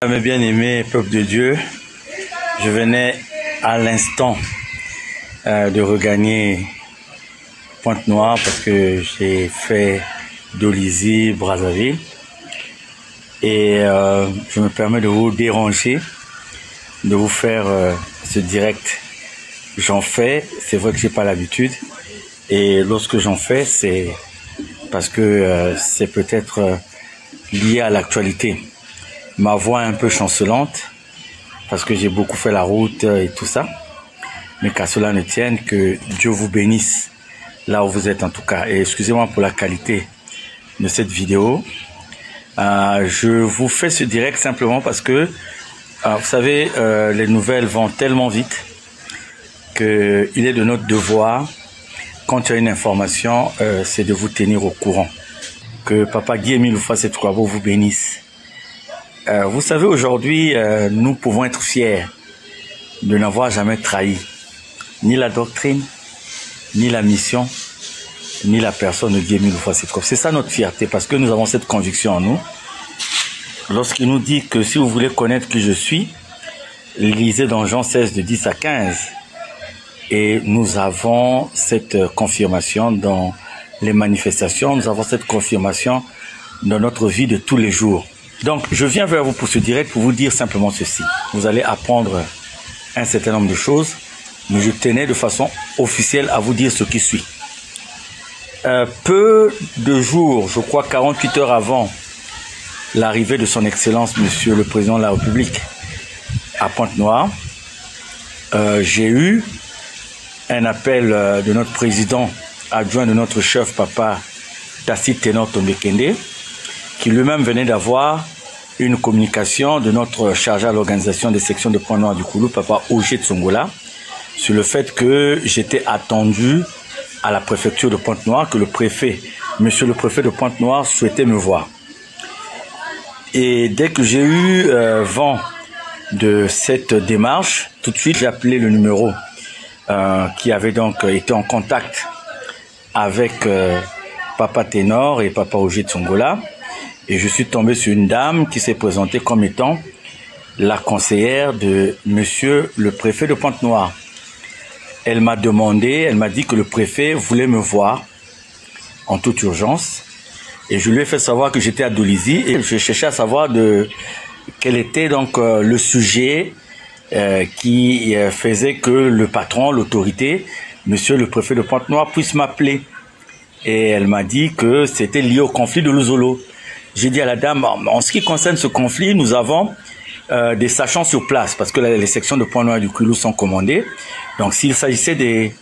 Mes bien-aimés, peuple de Dieu, je venais à l'instant de regagner Pointe-Noire parce que j'ai fait Dolisie, Brazzaville. Et je me permets de vous déranger, de vous faire ce direct. J'en fais, c'est vrai que j'ai pas l'habitude. Et lorsque j'en fais, c'est parce que c'est peut-être lié à l'actualité. Ma voix est un peu chancelante parce que j'ai beaucoup fait la route et tout ça. Mais qu'à cela ne tienne, que Dieu vous bénisse là où vous êtes en tout cas. Et excusez-moi pour la qualité de cette vidéo. Je vous fais ce direct simplement parce que, vous savez, les nouvelles vont tellement vite qu'il est de notre devoir, quand il y a une information, c'est de vous tenir au courant. Que Papa Guy Émile Houphouët-Boigny vous bénisse. Vous savez, aujourd'hui, nous pouvons être fiers de n'avoir jamais trahi ni la doctrine, ni la mission, ni la personne de Guy Émile Houphouët-Boigny. C'est ça notre fierté, parce que nous avons cette conviction en nous. Lorsqu'il nous dit que si vous voulez connaître qui je suis, lisez dans Jean 16 de 10 à 15. Et nous avons cette confirmation dans les manifestations, nous avons cette confirmation dans notre vie de tous les jours. Donc, je viens vers vous pour ce direct pour vous dire simplement ceci. Vous allez apprendre un certain nombre de choses, mais je tenais de façon officielle à vous dire ce qui suit. Peu de jours, je crois 48 heures avant l'arrivée de son Excellence, Monsieur le Président de la République, à Pointe-Noire, j'ai eu un appel de notre président adjoint de notre chef, Papa Tacite Ténor Tombekende, qui lui-même venait d'avoir une communication de notre chargé à l'organisation des sections de Pointe-Noire du Koulou, Papa Ogé Tsongola, sur le fait que j'étais attendu à la préfecture de Pointe-Noire, que le préfet, monsieur le préfet de Pointe-Noire, souhaitait me voir. Et dès que j'ai eu vent de cette démarche, tout de suite j'ai appelé le numéro qui avait donc été en contact avec Papa Ténor et Papa Ogé Tsongola. Et je suis tombé sur une dame qui s'est présentée comme étant la conseillère de monsieur le préfet de Pointe-Noire. Elle m'a demandé, elle m'a dit que le préfet voulait me voir en toute urgence. Et je lui ai fait savoir que j'étais à Dolisie et je cherchais à savoir quel était donc le sujet qui faisait que le patron, l'autorité, monsieur le préfet de Pointe-Noire puisse m'appeler. Et elle m'a dit que c'était lié au conflit de Luzolo. J'ai dit à la dame, en ce qui concerne ce conflit, nous avons des sachants sur place parce que les sections de Pointe-Noire du Koulou sont commandées. Donc s'il s'agissait des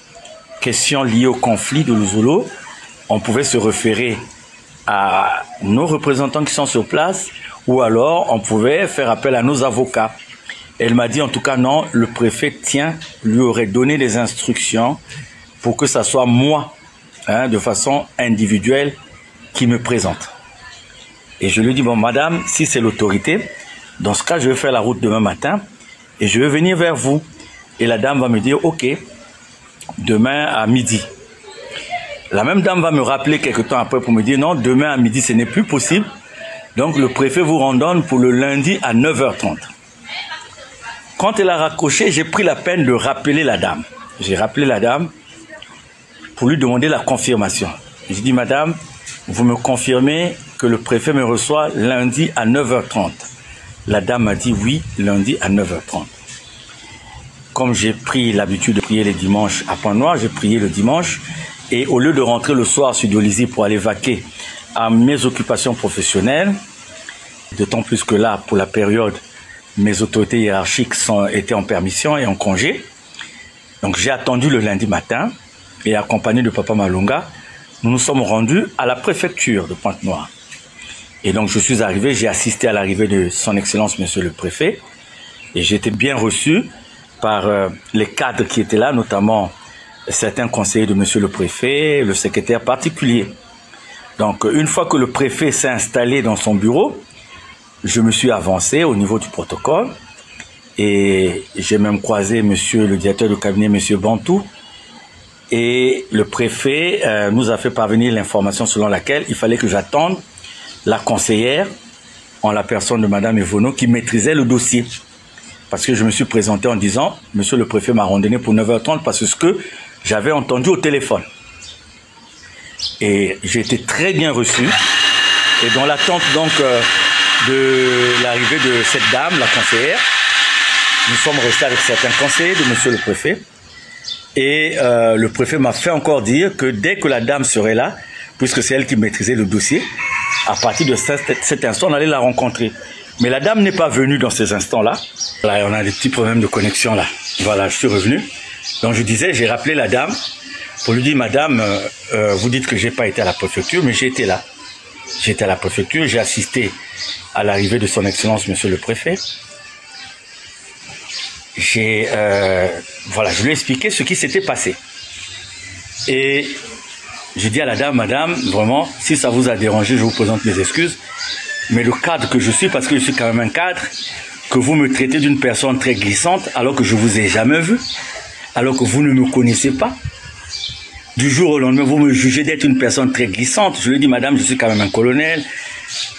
questions liées au conflit de Luzolo, on pouvait se référer à nos représentants qui sont sur place ou alors on pouvait faire appel à nos avocats. Elle m'a dit en tout cas non, le préfet lui aurait donné des instructions pour que ça soit moi, de façon individuelle, qui me présente. Et je lui dis, bon madame, si c'est l'autorité, dans ce cas je vais faire la route demain matin et je vais venir vers vous. Et la dame va me dire, ok, demain à midi. La même dame va me rappeler quelque temps après pour me dire, non, demain à midi ce n'est plus possible. Donc le préfet vous randonne pour le lundi à 9h30. Quand elle a raccroché, j'ai pris la peine de rappeler la dame. J'ai rappelé la dame pour lui demander la confirmation. J'ai dit, madame, vous me confirmez que le préfet me reçoit lundi à 9h30. La dame m'a dit oui, lundi à 9h30. Comme j'ai pris l'habitude de prier les dimanches à Pointe-Noire, j'ai prié le dimanche et au lieu de rentrer le soir sur Dolisie pour aller vaquer à mes occupations professionnelles, d'autant plus que là, pour la période, mes autorités hiérarchiques étaient en permission et en congé. Donc j'ai attendu le lundi matin et accompagné de Papa Malunga, nous nous sommes rendus à la préfecture de Pointe-Noire. Et donc je suis arrivé, j'ai assisté à l'arrivée de son Excellence Monsieur le Préfet et j'ai été bien reçu par les cadres qui étaient là, notamment certains conseillers de Monsieur le Préfet, le secrétaire particulier. Donc une fois que le préfet s'est installé dans son bureau, je me suis avancé au niveau du protocole et j'ai même croisé Monsieur le directeur de cabinet, Monsieur Bantou, et le préfet nous a fait parvenir l'information selon laquelle il fallait que j'attende la conseillère en la personne de Madame Evono qui maîtrisait le dossier. Parce que je me suis présenté en disant, Monsieur le préfet m'a randonné pour 9h30 parce que ce que j'avais entendu au téléphone. Et j'ai été très bien reçu. Et dans l'attente donc de l'arrivée de cette dame, la conseillère, nous sommes restés avec certains conseillers de Monsieur le préfet. Et le préfet m'a fait encore dire que dès que la dame serait là, puisque c'est elle qui maîtrisait le dossier, à partir de cet instant, on allait la rencontrer. Mais la dame n'est pas venue dans ces instants-là. Voilà, on a des petits problèmes de connexion là. Voilà, je suis revenu. Donc je disais, j'ai rappelé la dame pour lui dire, Madame, vous dites que j'ai pas été à la préfecture, mais j'ai été là. J'étais à la préfecture, j'ai assisté à l'arrivée de son Excellence, Monsieur le Préfet. Voilà, je lui ai expliqué ce qui s'était passé. Et j'ai dit à la dame, Madame, vraiment, si ça vous a dérangé, je vous présente mes excuses. Mais le cadre que je suis, parce que je suis quand même un cadre, que vous me traitez d'une personne très glissante, alors que je vous ai jamais vu, alors que vous ne me connaissez pas. Du jour au lendemain, vous me jugez d'être une personne très glissante. Je lui ai dit, Madame, je suis quand même un colonel.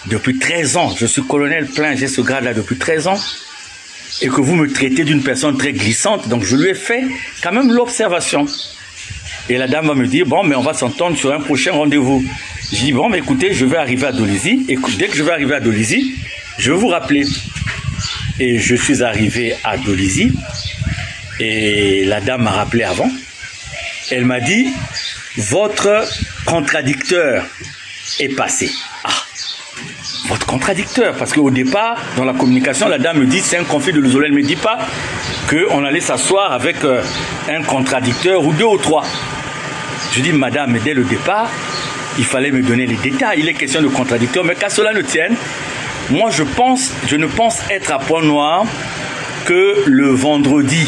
Depuis 13 ans, je suis colonel plein, j'ai ce grade-là depuis 13 ans. Et que vous me traitez d'une personne très glissante. Donc je lui ai fait quand même l'observation. Et la dame va me dire, bon, mais on va s'entendre sur un prochain rendez-vous. Je dis, bon, mais écoutez, je vais arriver à Dolisie. Et dès que je vais arriver à Dolisie, je vais vous rappeler. Et je suis arrivé à Dolisie. Et la dame m'a rappelé avant. Elle m'a dit, votre contradicteur est passé. Ah, votre contradicteur, parce qu'au départ, dans la communication, la dame me dit, c'est un conflit de l'isolé. Elle ne me dit pas qu'on allait s'asseoir avec un contradicteur ou deux ou trois. Je dis, Madame, mais dès le départ, il fallait me donner les détails. Il est question de contradicteur, mais qu'à cela ne tienne, moi je ne pense être à Point Noir que le vendredi.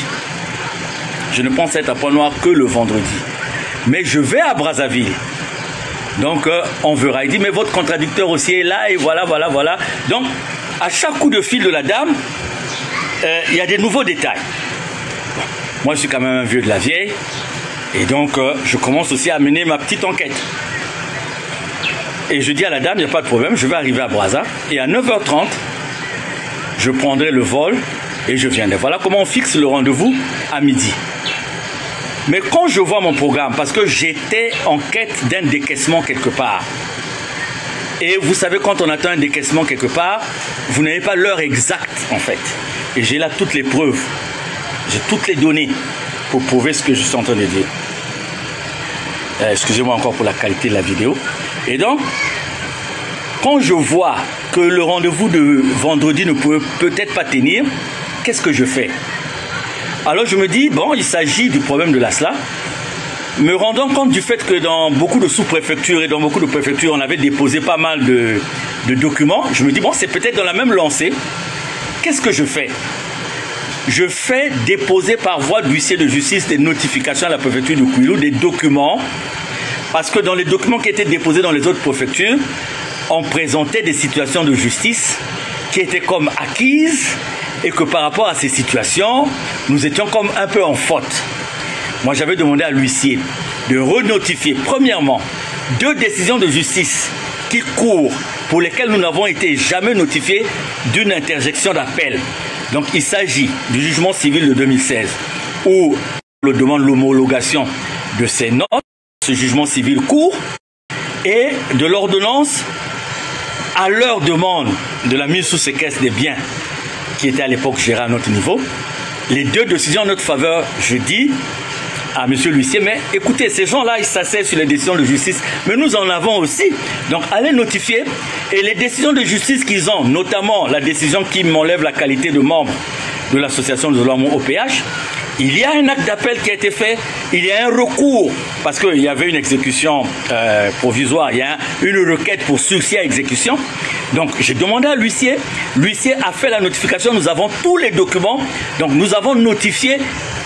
Je ne pense être à Point Noir que le vendredi. Mais je vais à Brazzaville. Donc, on verra. Il dit, mais votre contradicteur aussi est là, et voilà, voilà, voilà. Donc, à chaque coup de fil de la dame, il y a des nouveaux détails. Bon, moi, je suis quand même un vieux de la vieille. Et donc, je commence aussi à mener ma petite enquête. Et je dis à la dame, il n'y a pas de problème, je vais arriver à Brazza. Et à 9h30, je prendrai le vol et je viendrai. Voilà comment on fixe le rendez-vous à midi. Mais quand je vois mon programme, parce que j'étais en quête d'un décaissement quelque part. Et vous savez, quand on attend un décaissement quelque part, vous n'avez pas l'heure exacte, en fait. Et j'ai là toutes les preuves. J'ai toutes les données pour prouver ce que je suis en train de dire. Excusez-moi encore pour la qualité de la vidéo. Et donc, quand je vois que le rendez-vous de vendredi ne peut peut-être pas tenir, qu'est-ce que je fais? Alors je me dis, bon, il s'agit du problème de l'ASLA, me rendant compte du fait que dans beaucoup de sous-préfectures et dans beaucoup de préfectures, on avait déposé pas mal de documents. Je me dis, bon, c'est peut-être dans la même lancée. Qu'est-ce que je fais? Je fais déposer par voie d'huissier de justice des notifications à la préfecture de Kouilou, des documents, parce que dans les documents qui étaient déposés dans les autres préfectures, on présentait des situations de justice qui étaient comme acquises et que par rapport à ces situations, nous étions comme un peu en faute. Moi, j'avais demandé à l'huissier de renotifier, premièrement, 2 décisions de justice qui courent, pour lesquelles nous n'avons été jamais notifiés d'une interjection d'appel. Donc, il s'agit du jugement civil de 2016, où on demande l'homologation de ces notes, ce jugement civil court, et de l'ordonnance à leur demande de la mise sous séquestre des biens qui étaient à l'époque gérés à notre niveau. Les 2 décisions en notre faveur, je dis à monsieur l'huissier, mais écoutez, ces gens-là, ils s'asseyent sur les décisions de justice, mais nous en avons aussi. Donc, allez notifier. Et les décisions de justice qu'ils ont, notamment la décision qui m'enlève la qualité de membre de l'association de Zolamo OPH, il y a un acte d'appel qui a été fait, il y a un recours, parce qu'il y avait une exécution provisoire, il y a une requête pour sursis à exécution. Donc, j'ai demandé à l'huissier, l'huissier a fait la notification, nous avons tous les documents, donc nous avons notifié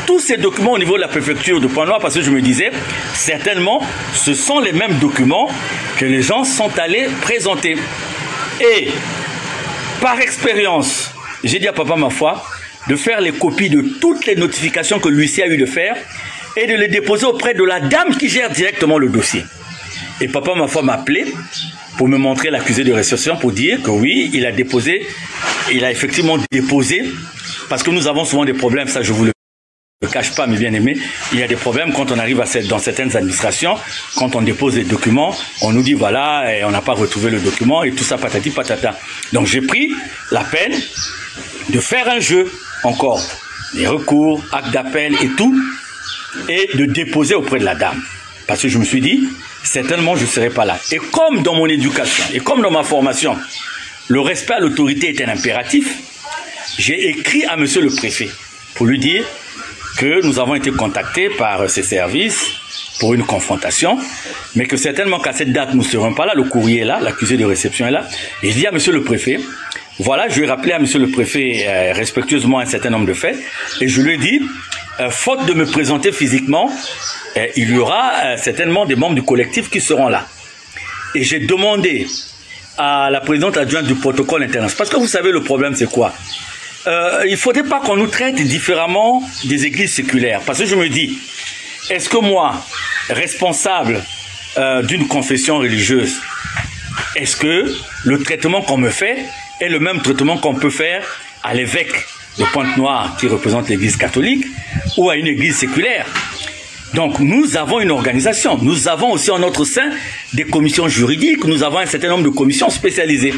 tous ces documents au niveau de la préfecture de Point Noir, parce que je me disais, certainement, ce sont les mêmes documents que les gens sont allés présenter. Et, par expérience, j'ai dit à papa ma foi, de faire les copies de toutes les notifications que l'huissier a eu de faire et de les déposer auprès de la dame qui gère directement le dossier. Et papa ma foi m'a appelé pour me montrer l'accusé de réception pour dire que oui, il a effectivement déposé, parce que nous avons souvent des problèmes, ça je vous le cache pas, mes bien-aimés, il y a des problèmes quand on arrive dans certaines administrations, quand on dépose des documents, on nous dit voilà, et on n'a pas retrouvé le document et tout ça patati patata. Donc j'ai pris la peine de faire un jeu encore, des recours, actes d'appel et tout, et de déposer auprès de la dame. Parce que je me suis dit, certainement je ne serai pas là. Et comme dans mon éducation, et comme dans ma formation, le respect à l'autorité est un impératif, j'ai écrit à monsieur le préfet pour lui dire que nous avons été contactés par ses services pour une confrontation, mais que certainement qu'à cette date, nous ne serons pas là, le courrier est là, l'accusé de réception est là. Et je dis à monsieur le préfet, voilà, je vais rappeler à monsieur le préfet respectueusement un certain nombre de faits, et je lui ai dit, faute de me présenter physiquement, il y aura certainement des membres du collectif qui seront là. Et j'ai demandé à la présidente adjointe du protocole international, parce que vous savez le problème c'est quoi? Il ne faudrait pas qu'on nous traite différemment des églises séculaires. Parce que je me dis, est-ce que moi, responsable d'une confession religieuse, est-ce que le traitement qu'on me fait est le même traitement qu'on peut faire à l'évêque de Pointe-Noire qui représente l'église catholique ou à une église séculaire? Donc nous avons une organisation, nous avons aussi en notre sein des commissions juridiques, nous avons un certain nombre de commissions spécialisées.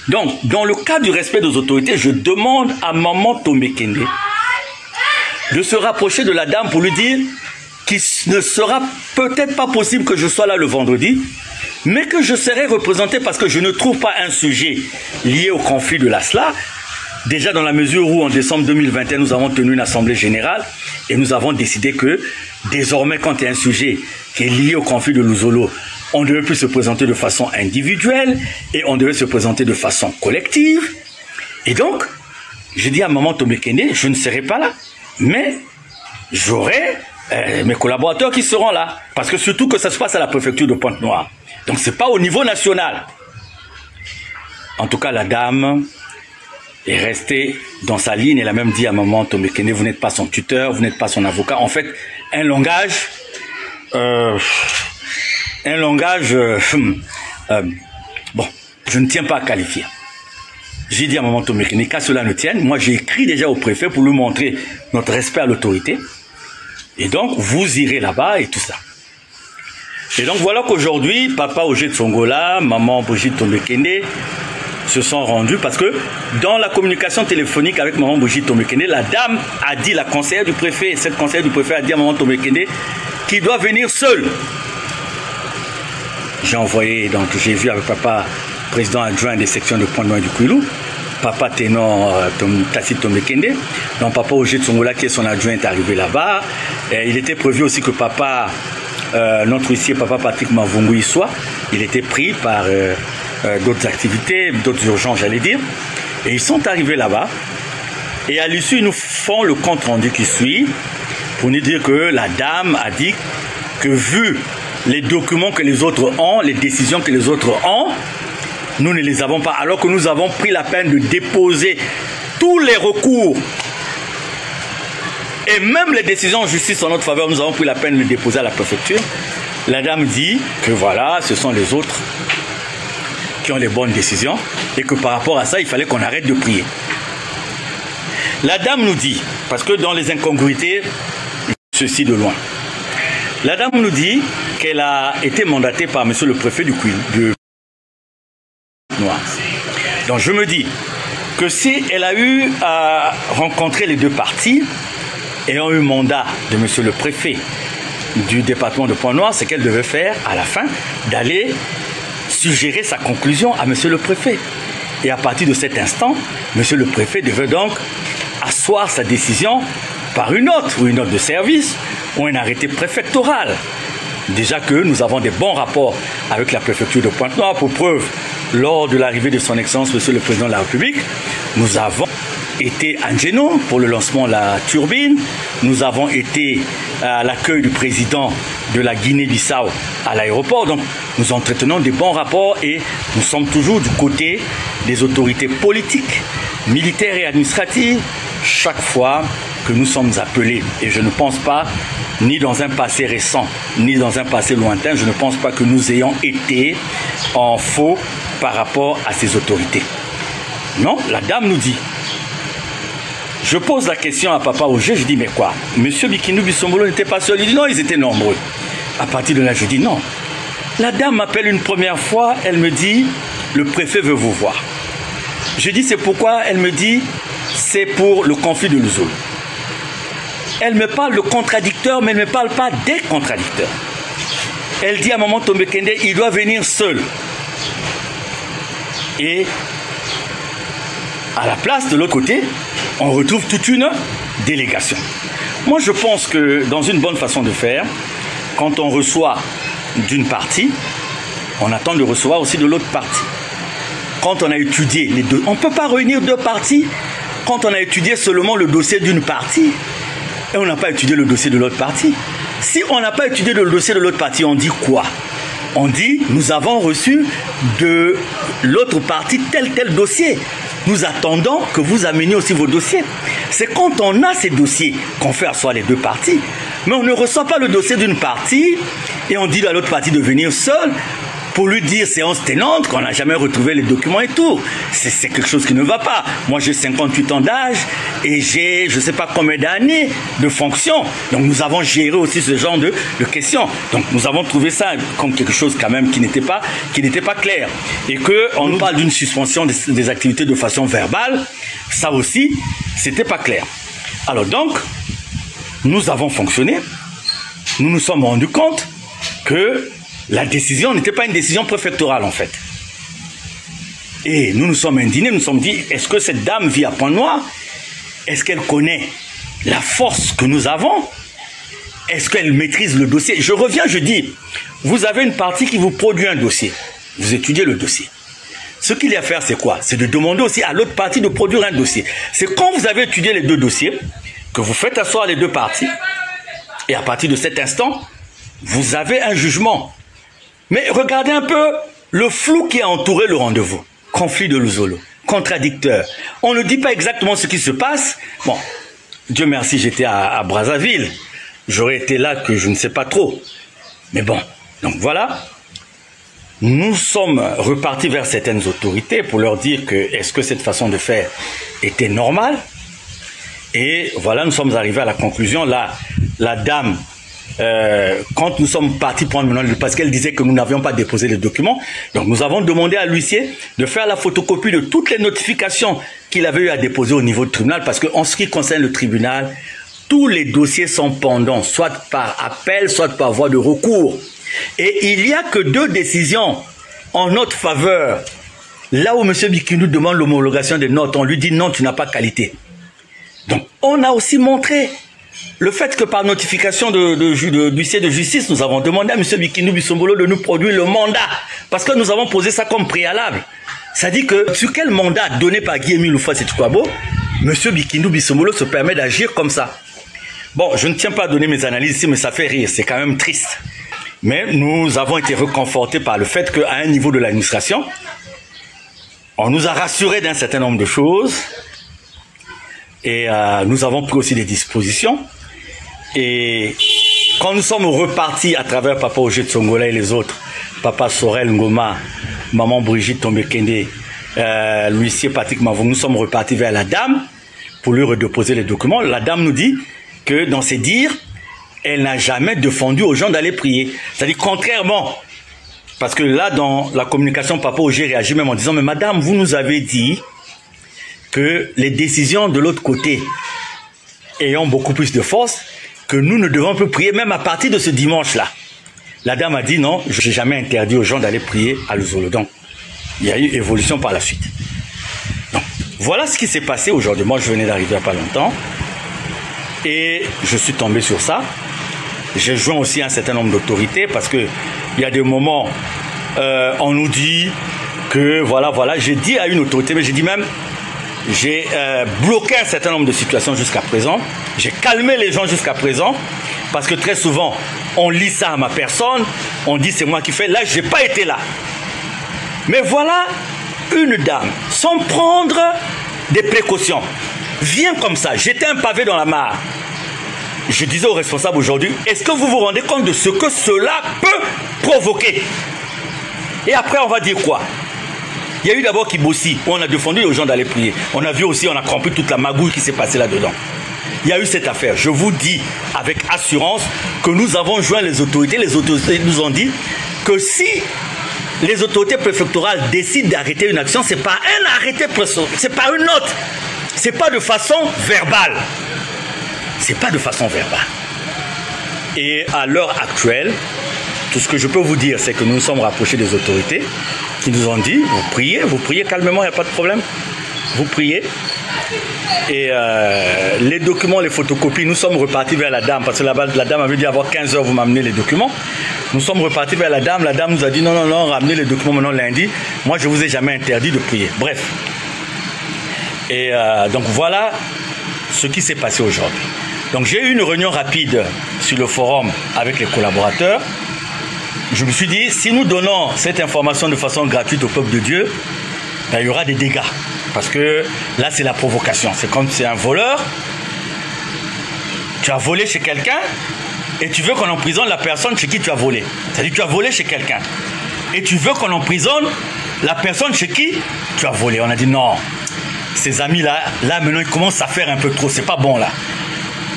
Donc, dans le cas du respect des autorités, je demande à Maman Tomekende de se rapprocher de la dame pour lui dire qu'il ne sera peut-être pas possible que je sois là le vendredi, mais que je serai représenté parce que je ne trouve pas un sujet lié au conflit de la SLA. Déjà dans la mesure où en décembre 2021, nous avons tenu une assemblée générale et nous avons décidé que désormais, quand il y a un sujet qui est lié au conflit de Luzolo, on ne devait plus se présenter de façon individuelle et on devait se présenter de façon collective. Et donc, j'ai dit à Maman Tomekende, je ne serai pas là, mais j'aurai mes collaborateurs qui seront là. Parce que surtout que ça se passe à la préfecture de Pointe-Noire. Donc, ce n'est pas au niveau national. En tout cas, la dame est restée dans sa ligne. Elle a même dit à Maman Tomekende, vous n'êtes pas son tuteur, vous n'êtes pas son avocat. En fait, un langage... bon, je ne tiens pas à qualifier. J'ai dit à Maman Tomekende, qu'à cela ne tienne, moi j'ai écrit déjà au préfet pour lui montrer notre respect à l'autorité. Et donc, vous irez là-bas et tout ça. Et donc, voilà qu'aujourd'hui, Papa Ogé Tsongola, Maman Brigitte Tomekende se sont rendus parce que dans la communication téléphonique avec Maman Brigitte Tomekende, la dame a dit, la conseillère du préfet, et cette conseillère du préfet a dit à Maman Tomekende qu'il doit venir seul. J'ai envoyé, donc j'ai vu avec Papa, président adjoint des sections de Pointe-Noire du Kouilou, Papa Ténor Tassi Tomekende, donc Papa Ogé Tsongola qui est son adjoint est arrivé là-bas. Il était prévu aussi que Papa, notre huissier, Papa Patrick Mavungu y soit. Il était pris par d'autres activités, d'autres urgences j'allais dire. Et ils sont arrivés là-bas. Et à l'issue, ils nous font le compte rendu qui suit pour nous dire que la dame a dit que vu les documents que les autres ont, les décisions que les autres ont, nous ne les avons pas, alors que nous avons pris la peine de déposer tous les recours et même les décisions en justice en notre faveur, nous avons pris la peine de les déposer à la préfecture. La dame dit que voilà, ce sont les autres qui ont les bonnes décisions et que par rapport à ça, il fallait qu'on arrête de prier. La dame nous dit, parce que dans les incongruités, ceci de loin, la dame nous dit qu'elle a été mandatée par monsieur le préfet du Noir. Donc je me dis que si elle a eu à rencontrer les deux parties ayant eu mandat de monsieur le préfet du département de Pointe-Noire, c'est qu'elle devait faire à la fin d'aller suggérer sa conclusion à monsieur le préfet. Et à partir de cet instant, monsieur le préfet devait donc asseoir sa décision par une note ou une note de service ou un arrêté préfectoral. Déjà que nous avons des bons rapports avec la préfecture de Pointe-Noire. Pour preuve, lors de l'arrivée de son Excellence, Monsieur le Président de la République, nous avons été à Njeno pour le lancement de la turbine. Nous avons été à l'accueil du président de la Guinée-Bissau à l'aéroport. Donc, nous entretenons des bons rapports et nous sommes toujours du côté des autorités politiques, militaires et administratives chaque fois que nous sommes appelés. Et je ne pense pas ni dans un passé récent, ni dans un passé lointain, je ne pense pas que nous ayons été en faux par rapport à ces autorités. Non, la dame nous dit. Je pose la question à Papa Auger, je dis mais quoi? Monsieur Bikinou Bisombolo n'était pas seul? Il dit non, ils étaient nombreux. À partir de là, je dis non. La dame m'appelle une première fois, elle me dit le préfet veut vous voir. Je dis c'est pourquoi? Elle me dit c'est pour le conflit de Luzolo. Elle me parle de contradicteurs, mais elle ne me parle pas des contradicteurs. Elle dit à Maman Tombekende, il doit venir seul. Et à la place, de l'autre côté, on retrouve toute une délégation. Moi, je pense que dans une bonne façon de faire, quand on reçoit d'une partie, on attend de recevoir aussi de l'autre partie. Quand on a étudié les deux, on ne peut pas réunir deux parties quand on a étudié seulement le dossier d'une partie et on n'a pas étudié le dossier de l'autre partie. Si on n'a pas étudié le dossier de l'autre partie, on dit quoi? On dit, nous avons reçu de l'autre partie tel dossier. Nous attendons que vous ameniez aussi vos dossiers. C'est quand on a ces dossiers qu'on fait asseoir les deux parties. Mais on ne reçoit pas le dossier d'une partie et on dit à l'autre partie de venir seule pour lui dire séance tenante qu'on n'a jamais retrouvé les documents et tout. C'est quelque chose qui ne va pas. Moi, j'ai 58 ans d'âge et j'ai je ne sais pas combien d'années de fonction. Donc, nous avons géré aussi ce genre de questions. Donc, nous avons trouvé ça comme quelque chose quand même qui n'était pas clair. Et qu'on nous parle d'une suspension des activités de façon verbale, ça aussi, c'était pas clair. Alors donc, nous avons fonctionné. Nous nous sommes rendus compte que la décision n'était pas une décision préfectorale en fait. Et nous nous sommes indignés, nous nous sommes dit, est-ce que cette dame vit à Pointe-Noire? Est-ce qu'elle connaît la force que nous avons? Est-ce qu'elle maîtrise le dossier? Je reviens, je dis, vous avez une partie qui vous produit un dossier. Vous étudiez le dossier. Ce qu'il y a à faire, c'est quoi? C'est de demander aussi à l'autre partie de produire un dossier. C'est quand vous avez étudié les deux dossiers que vous faites asseoir les deux parties. Et à partir de cet instant, vous avez un jugement. Mais regardez un peu le flou qui a entouré le rendez-vous. Conflit de Luzolo, contradicteur. On ne dit pas exactement ce qui se passe. Bon, Dieu merci, j'étais à Brazzaville. J'aurais été là que je ne sais pas trop. Mais bon, donc voilà. Nous sommes repartis vers certaines autorités pour leur dire que est-ce que cette façon de faire était normale. Et voilà, nous sommes arrivés à la conclusion. Là, la dame... quand nous sommes partis prendre maintenant, parce qu'elle disait que nous n'avions pas déposé les documents, donc nous avons demandé à l'huissier de faire la photocopie de toutes les notifications qu'il avait eu à déposer au niveau du tribunal, parce qu'en ce qui concerne le tribunal, tous les dossiers sont pendants, soit par appel, soit par voie de recours. Et il n'y a que 2 décisions en notre faveur. Là où M. Bikinou demande l'homologation des notes, on lui dit non, tu n'as pas qualité. Donc on a aussi montré le fait que par notification de huissier de justice, nous avons demandé à M. Bikinou Bisombolo de nous produire le mandat. Parce que nous avons posé ça comme préalable. Ça dit que sur quel mandat donné par Guy-Émile Houphouët-Sétukwabo, M. Bikinou Bisombolo se permet d'agir comme ça. Bon, je ne tiens pas à donner mes analyses ici, mais ça fait rire, c'est quand même triste. Mais nous avons été réconfortés par le fait qu'à un niveau de l'administration, on nous a rassurés d'un certain nombre de choses. Et nous avons pris aussi des dispositions. Et quand nous sommes repartis à travers Papa Auger Tsongola et les autres, Papa Sorel Ngoma, Maman Brigitte Tombekende, l'huissier Patrick Mavon, nous sommes repartis vers la dame pour lui redéposer les documents. La dame nous dit que dans ses dires, elle n'a jamais défendu aux gens d'aller prier. C'est-à-dire contrairement, parce que là dans la communication, Papa Auger réagit même en disant, mais madame, vous nous avez dit que les décisions de l'autre côté ayant beaucoup plus de force, que nous ne devons plus prier même à partir de ce dimanche-là. La dame a dit non, je n'ai jamais interdit aux gens d'aller prier à Luzolo. Donc, il y a eu évolution par la suite. Donc, voilà ce qui s'est passé aujourd'hui. Moi, je venais d'arriver il n'y a pas longtemps et je suis tombé sur ça. J'ai joint aussi un certain nombre d'autorités parce qu'il y a des moments, on nous dit que voilà, j'ai dit à une autorité, mais j'ai dit même, j'ai bloqué un certain nombre de situations jusqu'à présent. J'ai calmé les gens jusqu'à présent. Parce que très souvent, on lit ça à ma personne. On dit c'est moi qui fais. Là, je n'ai pas été là. Mais voilà une dame, sans prendre des précautions, vient comme ça, jeter un pavé dans la mare. je disais aux responsables aujourd'hui, est-ce que vous vous rendez compte de ce que cela peut provoquer? Et après, on va dire quoi? Il y a eu d'abord Kibossi, où on a défendu aux gens d'aller prier. On a vu aussi, on a compris toute la magouille qui s'est passée là-dedans. Il y a eu cette affaire. Je vous dis avec assurance que nous avons joint les autorités. Les autorités nous ont dit que si les autorités préfectorales décident d'arrêter une action, c'est pas un arrêté, c'est pas une note. C'est pas de façon verbale. C'est pas de façon verbale. Et à l'heure actuelle, tout ce que je peux vous dire, c'est que nous nous sommes rapprochés des autorités qui nous ont dit, vous priez calmement, il n'y a pas de problème. Vous priez. Et les documents, les photocopies, nous sommes repartis vers la dame, parce que là-bas, la dame avait dit avoir 15 heures, vous m'amenez les documents. Nous sommes repartis vers la dame nous a dit non, ramenez les documents maintenant lundi. Moi, je ne vous ai jamais interdit de prier. Bref. Et donc voilà ce qui s'est passé aujourd'hui. Donc j'ai eu une réunion rapide sur le forum avec les collaborateurs. Je me suis dit, si nous donnons cette information de façon gratuite au peuple de Dieu, ben, il y aura des dégâts. Parce que là, c'est la provocation. C'est comme c'est un voleur. Tu as volé chez quelqu'un et tu veux qu'on emprisonne la personne chez qui tu as volé. C'est-à-dire que tu as volé chez quelqu'un et tu veux qu'on emprisonne la personne chez qui tu as volé. On a dit non. Ces amis-là, maintenant, ils commencent à faire un peu trop. C'est pas bon, là.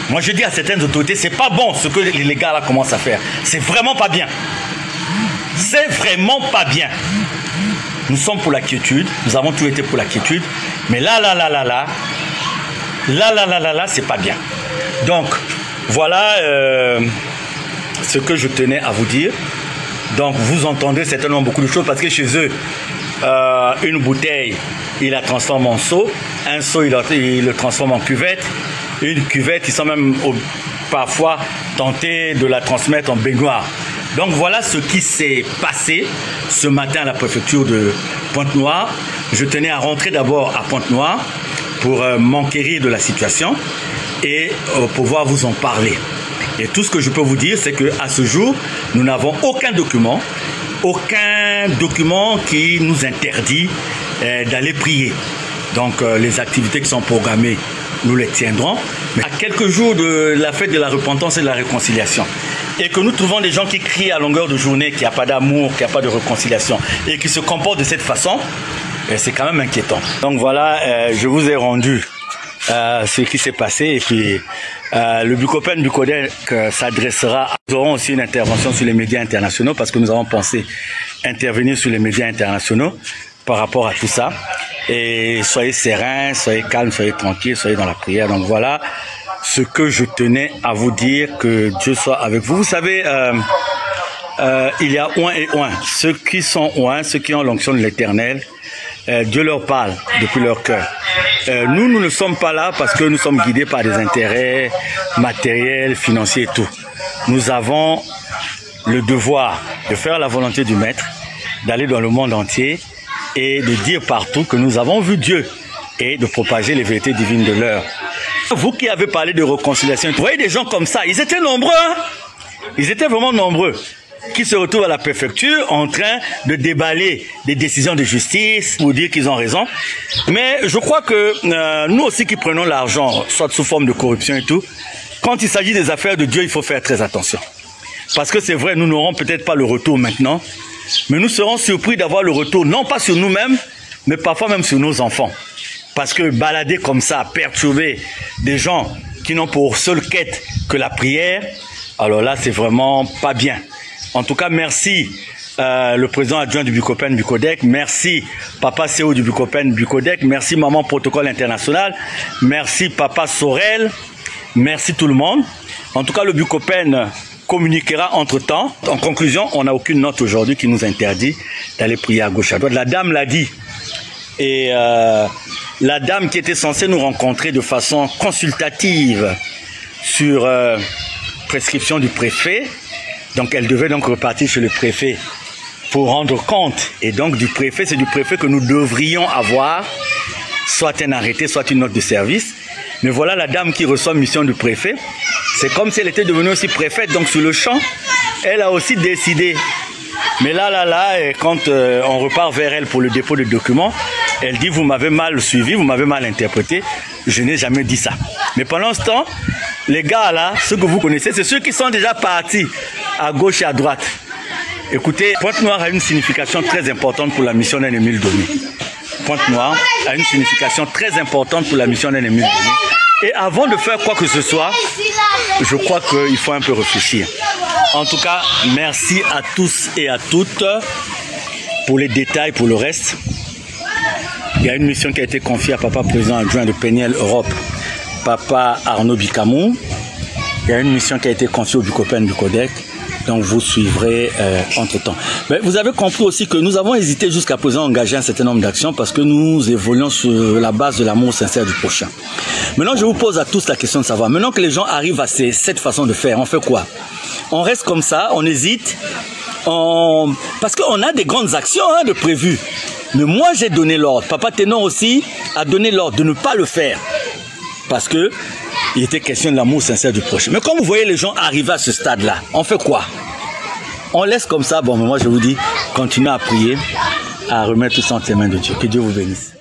Moi, je dis à certaines autorités, c'est pas bon ce que les gars, là, commencent à faire. C'est vraiment pas bien. C'est vraiment pas bien. Nous sommes pour la quiétude. Nous avons tout été pour la quiétude. Mais là, c'est pas bien. Donc, voilà ce que je tenais à vous dire. Donc, vous entendez certainement beaucoup de choses parce que chez eux, une bouteille, ils la transforment en seau. Un seau, ils le transforment en cuvette. Une cuvette, ils sont même parfois tentés de la transmettre en baignoire. Donc voilà ce qui s'est passé ce matin à la préfecture de Pointe-Noire. Je tenais à rentrer d'abord à Pointe-Noire pour m'enquérir de la situation et pouvoir vous en parler. Et tout ce que je peux vous dire, c'est qu'à ce jour, nous n'avons aucun document qui nous interdit d'aller prier. Donc les activités qui sont programmées, nous les tiendrons. Mais à quelques jours de la fête de la repentance et de la réconciliation, et que nous trouvons des gens qui crient à longueur de journée qu'il n'y a pas d'amour, qu'il n'y a pas de réconciliation, et qui se comportent de cette façon, c'est quand même inquiétant. Donc voilà, je vous ai rendu ce qui s'est passé, et puis le Bucopen Bucodec s'adressera. Nous aurons aussi une intervention sur les médias internationaux, parce que nous avons pensé intervenir sur les médias internationaux par rapport à tout ça. Et soyez sereins, soyez calmes, soyez tranquilles, soyez dans la prière. Donc voilà ce que je tenais à vous dire, que Dieu soit avec vous. Vous savez, il y a oin et oin. Ceux qui sont oin, ceux qui ont l'onction de l'Éternel, Dieu leur parle depuis leur cœur. Nous ne sommes pas là parce que nous sommes guidés par des intérêts matériels, financiers et tout. Nous avons le devoir de faire la volonté du Maître, d'aller dans le monde entier et de dire partout que nous avons vu Dieu et de propager les vérités divines de l'heure. Vous qui avez parlé de réconciliation, vous voyez des gens comme ça, ils étaient nombreux, hein? Ils étaient vraiment nombreux, qui se retrouvent à la préfecture en train de déballer des décisions de justice pour dire qu'ils ont raison. Mais je crois que nous aussi qui prenons l'argent, soit sous forme de corruption et tout, quand il s'agit des affaires de Dieu, il faut faire très attention. Parce que c'est vrai, nous n'aurons peut-être pas le retour maintenant, mais nous serons surpris d'avoir le retour, non pas sur nous-mêmes, mais parfois même sur nos enfants. Parce que balader comme ça, perturber des gens qui n'ont pour seule quête que la prière, alors là, c'est vraiment pas bien. En tout cas, merci le président adjoint du Bucopen Bucodec, merci Papa CEO du Bucopen Bucodec, merci Maman Protocole International, merci Papa Sorel, merci tout le monde. En tout cas, le Bucopen communiquera entre-temps. En conclusion, on n'a aucune note aujourd'hui qui nous interdit d'aller prier à gauche à droite. La dame l'a dit. Et la dame qui était censée nous rencontrer de façon consultative sur prescription du préfet, donc elle devait donc repartir chez le préfet pour rendre compte. Et donc du préfet, c'est du préfet que nous devrions avoir soit un arrêté, soit une note de service. Mais voilà la dame qui reçoit mission du préfet. C'est comme si elle était devenue aussi préfète, donc sur le champ, elle a aussi décidé. Mais là, et quand on repart vers elle pour le dépôt de documents, elle dit, vous m'avez mal suivi, vous m'avez mal interprété, je n'ai jamais dit ça. Mais pendant ce temps, Les gars là, ceux que vous connaissez, c'est ceux qui sont déjà partis à gauche et à droite. Écoutez, Pointe-Noire a une signification très importante pour la mission d'Émile Domé. Pointe-Noire a une signification très importante pour la mission d'Émile Domé. Et avant de faire quoi que ce soit, je crois qu'il faut un peu réfléchir. En tout cas, merci à tous et à toutes pour les détails, pour le reste. Il y a une mission qui a été confiée à Papa Président adjoint de Péniel Europe, Papa Arnaud Bicamou. Il y a une mission qui a été confiée au Bucopen du Codec. Donc vous suivrez entre-temps. Mais vous avez compris aussi que nous avons hésité jusqu'à présent à engager un certain nombre d'actions parce que nous évoluons sur la base de l'amour sincère du prochain. Maintenant, je vous pose à tous la question de savoir, maintenant que les gens arrivent à cette façon de faire, on fait quoi? On reste comme ça, on hésite, parce qu'on a des grandes actions de prévues. Mais moi, j'ai donné l'ordre. Papa Ténon aussi a donné l'ordre de ne pas le faire. Parce que il était question de l'amour sincère du prochain. Mais quand vous voyez les gens arriver à ce stade-là, on fait quoi? On laisse comme ça. Bon, mais moi je vous dis, continuez à prier, à remettre tout ça entre les mains de Dieu. Que Dieu vous bénisse.